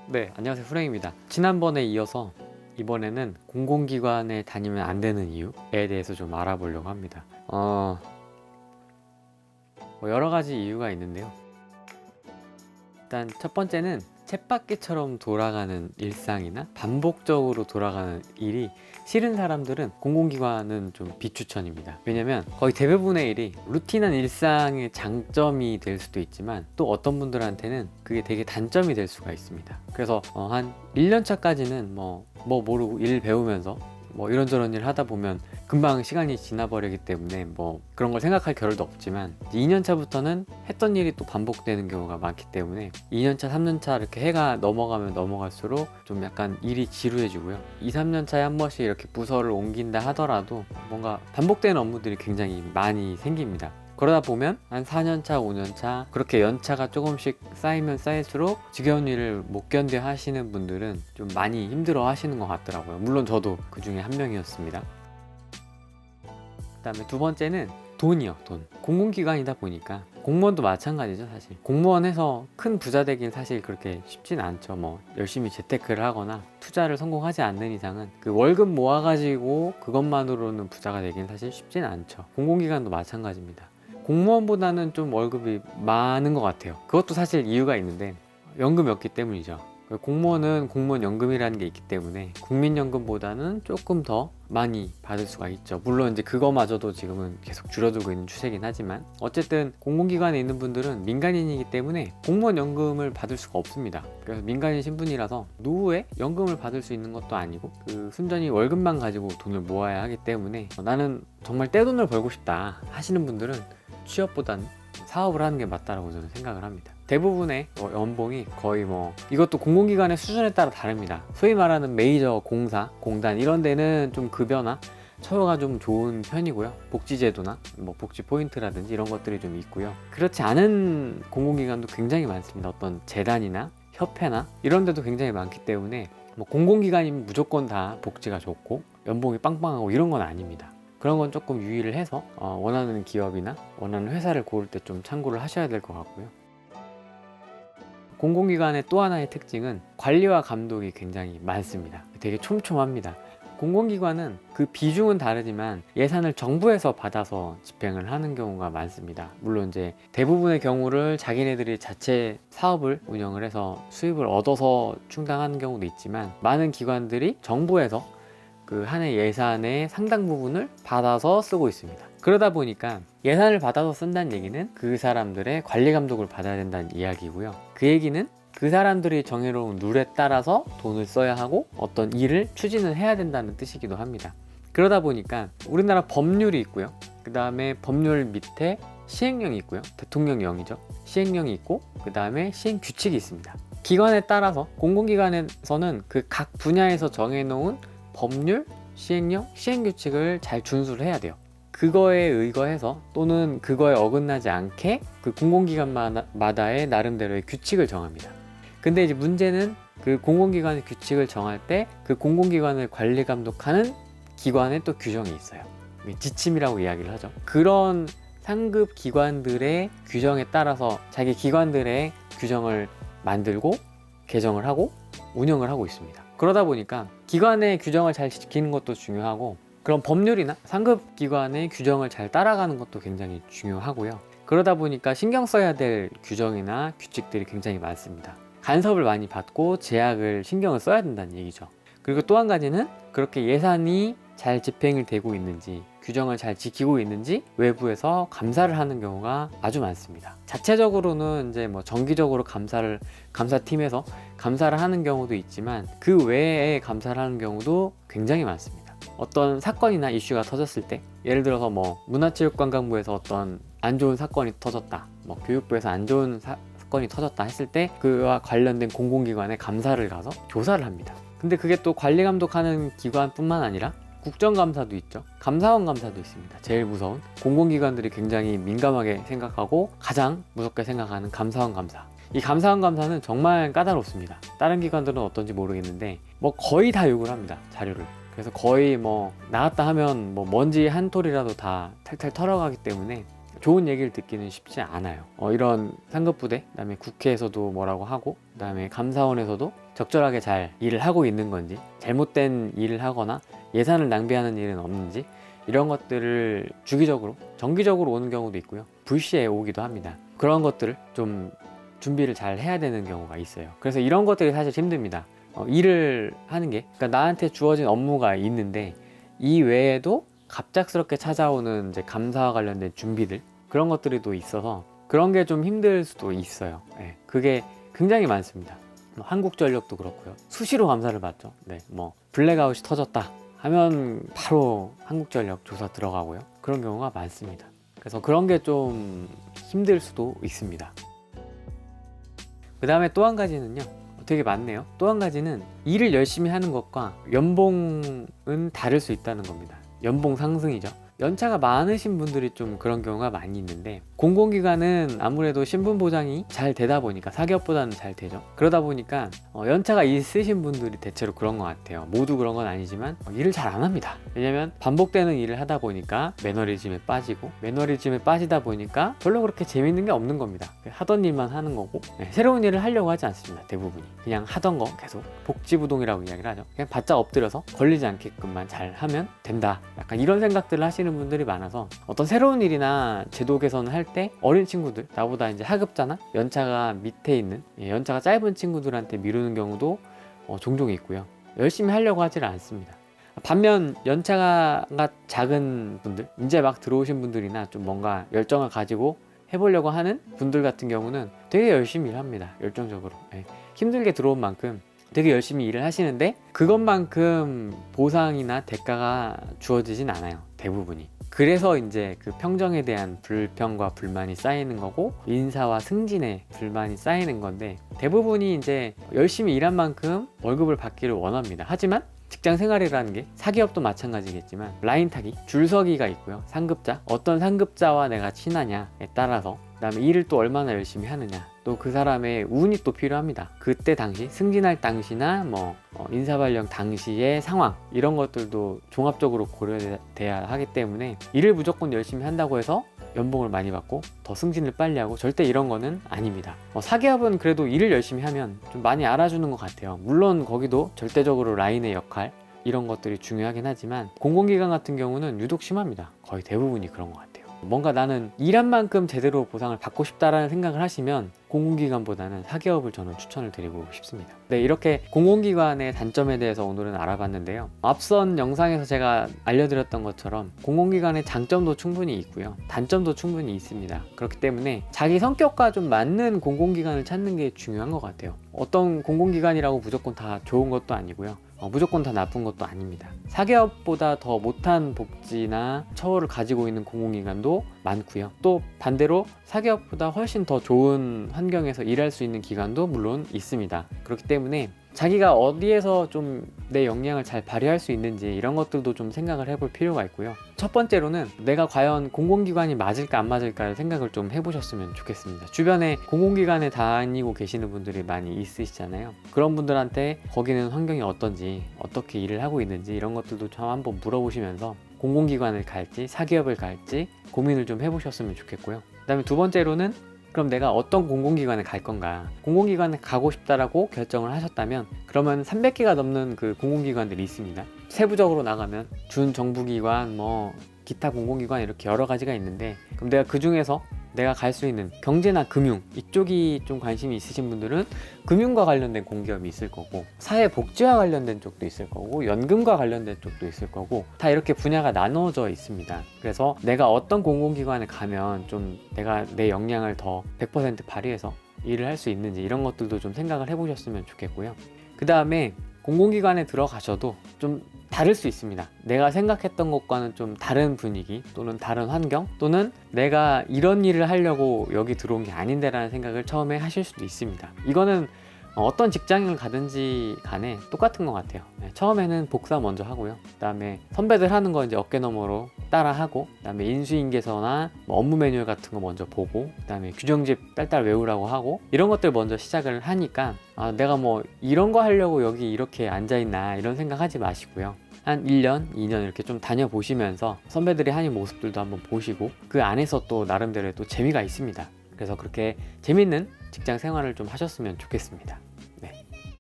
네, 안녕하세요. 프랭입니다. 지난번에 이어서 이번에는 공공기관에 다니면 안 되는 이유에 대해서 좀 알아보려고 합니다. 뭐 여러 가지 이유가 있는데요. 일단 첫 번째는 쳇바퀴처럼 돌아가는 일상이나 반복적으로 돌아가는 일이 싫은 사람들은 공공기관은 좀 비추천입니다. 왜냐면 거의 대부분의 일이 루틴한 일상의 장점이 될 수도 있지만 또 어떤 분들한테는 그게 되게 단점이 될 수가 있습니다. 그래서 한 1년 차까지는 뭐 모르고 일 배우면서 뭐 이런저런 일 하다 보면 금방 시간이 지나버리기 때문에 뭐 그런 걸 생각할 겨를도 없지만 2년 차부터는 했던 일이 또 반복되는 경우가 많기 때문에 2년 차, 3년 차 이렇게 해가 넘어가면 넘어갈수록 좀 약간 일이 지루해지고요. 2, 3년 차에 한 번씩 이렇게 부서를 옮긴다 하더라도 뭔가 반복되는 업무들이 굉장히 많이 생깁니다. 그러다 보면 한 4년차, 5년차 그렇게 연차가 조금씩 쌓이면 쌓일수록 지겨운 일을 못 견뎌 하시는 분들은 좀 많이 힘들어 하시는 것 같더라고요. 물론 저도 그 중에 한 명이었습니다. 그 다음에 두 번째는 돈이요. 돈. 공공기관이다 보니까 공무원도 마찬가지죠. 사실 공무원에서 큰 부자 되긴 사실 그렇게 쉽진 않죠. 뭐 열심히 재테크를 하거나 투자를 성공하지 않는 이상은 그 월급 모아가지고 그것만으로는 부자가 되긴 사실 쉽진 않죠. 공공기관도 마찬가지입니다. 공무원보다는 좀 월급이 많은 것 같아요. 그것도 사실 이유가 있는데 연금이었기 때문이죠. 공무원은 공무원 연금이라는 게 있기 때문에 국민연금보다는 조금 더 많이 받을 수가 있죠. 물론 이제 그거마저도 지금은 계속 줄어들고 있는 추세긴 하지만 어쨌든 공공기관에 있는 분들은 민간인이기 때문에 공무원 연금을 받을 수가 없습니다. 그래서 민간인 신분이라서 노후에 연금을 받을 수 있는 것도 아니고 그 순전히 월급만 가지고 돈을 모아야 하기 때문에 나는 정말 떼돈을 벌고 싶다 하시는 분들은 취업보다는 사업을 하는 게 맞다라고 저는 생각을 합니다. 대부분의 연봉이 거의 뭐 이것도 공공기관의 수준에 따라 다릅니다. 소위 말하는 메이저 공사, 공단 이런 데는 좀 급여나 처우가 좀 좋은 편이고요. 복지제도나 뭐 복지 포인트라든지 이런 것들이 좀 있고요. 그렇지 않은 공공기관도 굉장히 많습니다. 어떤 재단이나 협회나 이런 데도 굉장히 많기 때문에 뭐 공공기관이면 무조건 다 복지가 좋고 연봉이 빵빵하고 이런 건 아닙니다. 그런 건 조금 유의를 해서 원하는 기업이나 원하는 회사를 고를 때 좀 참고를 하셔야 될 것 같고요. 공공기관의 또 하나의 특징은 관리와 감독이 굉장히 많습니다. 되게 촘촘합니다. 공공기관은 그 비중은 다르지만 예산을 정부에서 받아서 집행을 하는 경우가 많습니다. 물론 이제 대부분의 경우를 자기네들이 자체 사업을 운영을 해서 수입을 얻어서 충당하는 경우도 있지만 많은 기관들이 정부에서 그 한 해 예산의 상당 부분을 받아서 쓰고 있습니다. 그러다 보니까 예산을 받아서 쓴다는 얘기는 그 사람들의 관리 감독을 받아야 된다는 이야기고요. 그 얘기는 그 사람들이 정해놓은 룰에 따라서 돈을 써야 하고 어떤 일을 추진을 해야 된다는 뜻이기도 합니다. 그러다 보니까 우리나라 법률이 있고요. 그 다음에 법률 밑에 시행령이 있고요. 대통령령이죠. 시행령이 있고 그 다음에 시행규칙이 있습니다. 기관에 따라서 공공기관에서는 그 각 분야에서 정해놓은 법률, 시행령, 시행규칙을 잘 준수를 해야 돼요. 그거에 의거해서 또는 그거에 어긋나지 않게 그 공공기관마다의 나름대로의 규칙을 정합니다. 근데 이제 문제는 그 공공기관의 규칙을 정할 때 그 공공기관을 관리 감독하는 기관에 또 규정이 있어요. 지침이라고 이야기를 하죠. 그런 상급 기관들의 규정에 따라서 자기 기관들의 규정을 만들고 개정을 하고 운영을 하고 있습니다. 그러다 보니까 기관의 규정을 잘 지키는 것도 중요하고 그런 법률이나 상급 기관의 규정을 잘 따라가는 것도 굉장히 중요하고요. 그러다 보니까 신경 써야 될 규정이나 규칙들이 굉장히 많습니다. 간섭을 많이 받고 제약을 신경을 써야 된다는 얘기죠. 그리고 또 한 가지는 그렇게 예산이 잘 집행이 되고 있는지 규정을 잘 지키고 있는지 외부에서 감사를 하는 경우가 아주 많습니다. 자체적으로는 이제 뭐 정기적으로 감사팀에서 감사를 하는 경우도 있지만 그 외에 감사를 하는 경우도 굉장히 많습니다. 어떤 사건이나 이슈가 터졌을 때 예를 들어서 뭐 문화체육관광부에서 어떤 안 좋은 사건이 터졌다, 뭐 교육부에서 안 좋은 사건이 터졌다 했을 때 그와 관련된 공공기관에 감사를 가서 조사를 합니다. 근데 그게 또 관리 감독하는 기관뿐만 아니라 국정감사도 있죠. 감사원 감사도 있습니다. 제일 무서운 공공기관들이 굉장히 민감하게 생각하고 가장 무섭게 생각하는 감사원 감사. 이 감사원 감사는 정말 까다롭습니다. 다른 기관들은 어떤지 모르겠는데 뭐 거의 다 요구를 합니다. 자료를. 그래서 거의 뭐 나왔다 하면 뭐 먼지 한 톨이라도 다 탈탈 털어가기 때문에 좋은 얘기를 듣기는 쉽지 않아요. 이런 상급부대, 그다음에 국회에서도 뭐라고 하고, 그다음에 감사원에서도 적절하게 잘 일을 하고 있는 건지, 잘못된 일을 하거나 예산을 낭비하는 일은 없는지, 이런 것들을 주기적으로, 정기적으로 오는 경우도 있고요. 불시에 오기도 합니다. 그런 것들을 좀 준비를 잘 해야 되는 경우가 있어요. 그래서 이런 것들이 사실 힘듭니다. 일을 하는 게, 그러니까 나한테 주어진 업무가 있는데 이 외에도 갑작스럽게 찾아오는 이제 감사와 관련된 준비들, 그런 것들이 또 있어서 그런 게 좀 힘들 수도 있어요. 네, 그게 굉장히 많습니다. 한국전력도 그렇고요. 수시로 감사를 받죠. 네, 뭐 블랙아웃이 터졌다 하면 바로 한국전력 조사 들어가고요. 그런 경우가 많습니다. 그래서 그런 게 좀 힘들 수도 있습니다. 그 다음에 또 한 가지는요, 되게 많네요. 또 한 가지는 일을 열심히 하는 것과 연봉은 다를 수 있다는 겁니다. 연봉 상승이죠. 연차가 많으신 분들이 좀 그런 경우가 많이 있는데, 공공기관은 아무래도 신분 보장이 잘 되다 보니까, 사기업보다는 잘 되죠. 그러다 보니까 연차가 있으신 분들이 대체로 그런 것 같아요. 모두 그런 건 아니지만 일을 잘 안 합니다. 왜냐면 반복되는 일을 하다 보니까 매너리즘에 빠지고, 매너리즘에 빠지다 보니까 별로 그렇게 재밌는 게 없는 겁니다. 하던 일만 하는 거고, 새로운 일을 하려고 하지 않습니다. 대부분이 그냥 하던 거 계속, 복지부동이라고 이야기를 하죠. 그냥 바짝 엎드려서 걸리지 않게끔만 잘 하면 된다, 약간 이런 생각들을 하시는 분들이 많아서, 어떤 새로운 일이나 제도 개선을 할 때 어린 친구들, 나보다 이제 하급자나 연차가 밑에 있는, 연차가 짧은 친구들한테 미루는 경우도 종종 있고요. 열심히 하려고 하지를 않습니다. 반면 연차가 작은 분들, 이제 막 들어오신 분들이나 좀 뭔가 열정을 가지고 해보려고 하는 분들 같은 경우는 되게 열심히 일합니다. 열정적으로. 힘들게 들어온 만큼 되게 열심히 일을 하시는데 그것만큼 보상이나 대가가 주어지진 않아요. 대부분이. 그래서 이제 그 평정에 대한 불평과 불만이 쌓이는 거고, 인사와 승진에 불만이 쌓이는 건데, 대부분이 이제 열심히 일한 만큼 월급을 받기를 원합니다. 하지만 직장 생활이라는 게, 사기업도 마찬가지겠지만 라인 타기, 줄서기가 있고요. 상급자, 어떤 상급자와 내가 친하냐에 따라서, 그 다음에 일을 또 얼마나 열심히 하느냐, 또 그 사람의 운이 또 필요합니다. 그때 당시, 승진할 당시나 인사발령 당시의 상황, 이런 것들도 종합적으로 고려돼야 하기 때문에, 일을 무조건 열심히 한다고 해서 연봉을 많이 받고 더 승진을 빨리 하고, 절대 이런 거는 아닙니다. 사기업은 그래도 일을 열심히 하면 좀 많이 알아주는 것 같아요. 물론 거기도 절대적으로 라인의 역할, 이런 것들이 중요하긴 하지만, 공공기관 같은 경우는 유독 심합니다. 거의 대부분이 그런 것 같아요. 뭔가 나는 일한 만큼 제대로 보상을 받고 싶다라는 생각을 하시면 공공기관보다는 사기업을 저는 추천을 드리고 싶습니다. 네, 이렇게 공공기관의 단점에 대해서 오늘은 알아봤는데요. 앞선 영상에서 제가 알려드렸던 것처럼 공공기관의 장점도 충분히 있고요, 단점도 충분히 있습니다. 그렇기 때문에 자기 성격과 좀 맞는 공공기관을 찾는 게 중요한 것 같아요. 어떤 공공기관이라고 무조건 다 좋은 것도 아니고요, 무조건 다 나쁜 것도 아닙니다. 사기업보다 더 못한 복지나 처우를 가지고 있는 공공기관도 많고요. 또 반대로 사기업보다 훨씬 더 좋은 환경에서 일할 수 있는 기관도 물론 있습니다. 그렇기 때문에 자기가 어디에서 좀 내 역량을 잘 발휘할 수 있는지, 이런 것들도 좀 생각을 해볼 필요가 있고요. 첫 번째로는 내가 과연 공공기관이 맞을까 안 맞을까를 생각을 좀 해보셨으면 좋겠습니다. 주변에 공공기관에 다니고 계시는 분들이 많이 있으시잖아요. 그런 분들한테 거기는 환경이 어떤지, 어떻게 일을 하고 있는지, 이런 것들도 좀 한번 물어보시면서 공공기관을 갈지 사기업을 갈지 고민을 좀 해보셨으면 좋겠고요. 그 다음에 두 번째로는, 그럼 내가 어떤 공공기관에 갈 건가, 공공기관에 가고 싶다라고 결정을 하셨다면, 그러면 300개가 넘는 그 공공기관들이 있습니다. 세부적으로 나가면 준정부기관, 기타 공공기관, 이렇게 여러 가지가 있는데, 그럼 내가 그 중에서 내가 갈 수 있는 경제나 금융, 이쪽이 좀 관심이 있으신 분들은 금융과 관련된 공기업이 있을 거고, 사회복지와 관련된 쪽도 있을 거고, 연금과 관련된 쪽도 있을 거고, 다 이렇게 분야가 나눠져 있습니다. 그래서 내가 어떤 공공기관에 가면 좀 내가 내 역량을 더 100% 발휘해서 일을 할 수 있는지, 이런 것들도 좀 생각을 해보셨으면 좋겠고요. 그 다음에 공공기관에 들어가셔도 좀 다를 수 있습니다. 내가 생각했던 것과는 좀 다른 분위기, 또는 다른 환경, 또는 내가 이런 일을 하려고 여기 들어온 게 아닌데 라는 생각을 처음에 하실 수도 있습니다. 이거는 어떤 직장을 가든지 간에 똑같은 것 같아요. 처음에는 복사 먼저 하고요. 그 다음에 선배들 하는 거 이제 어깨너머로 따라 하고, 그 다음에 인수인계서나 업무 매뉴얼 같은 거 먼저 보고, 그 다음에 규정집 딸딸 외우라고 하고, 이런 것들 먼저 시작을 하니까 내가 이런 거 하려고 여기 이렇게 앉아있나, 이런 생각하지 마시고요. 한 1년, 2년 이렇게 좀 다녀보시면서 선배들이 하는 모습들도 한번 보시고, 그 안에서 또 나름대로의 또 재미가 있습니다. 그래서 그렇게 재밌는 직장 생활을 좀 하셨으면 좋겠습니다.